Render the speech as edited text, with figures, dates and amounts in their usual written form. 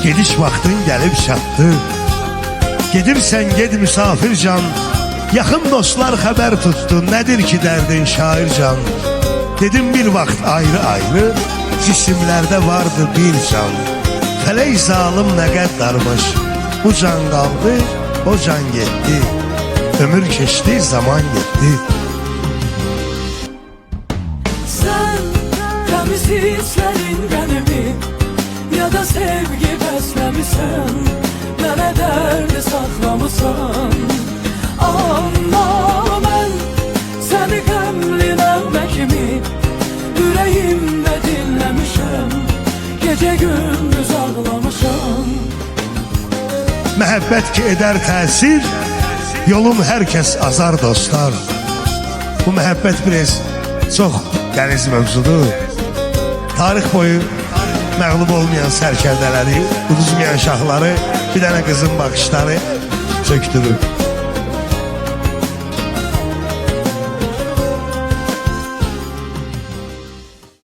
Gediş vaxtın gəlib çatdı. Gedirsən ged misafircan, yaxın dostlar xəbər tutdu, nədir ki dərdin şaircan. Dedim bir vaxt ayrı-ayrı, cisimlərdə vardı bir can. Fələk zalım nə qəddarmış, bu can qaldı, o can getdi. Ömür keçdi, zaman getdi. Sen temiz hislerin benimi, ya da sevgi beslemişsen, mənə dərdi saxlamısan. Amma mən səni qəmli nəğmə kimi ürəyimdə dinləmişəm, gecə gündüz ağlamışam. Məhəbbət ki edər təsir, yolum hər kəs azar dostlar. Bu məhəbbət biraz çox dəniz mövzudur. Tarix boyu məğlub olmayan sərkərdələri, uduzmayan şahları, bir dənə qızın baxışları söktürür.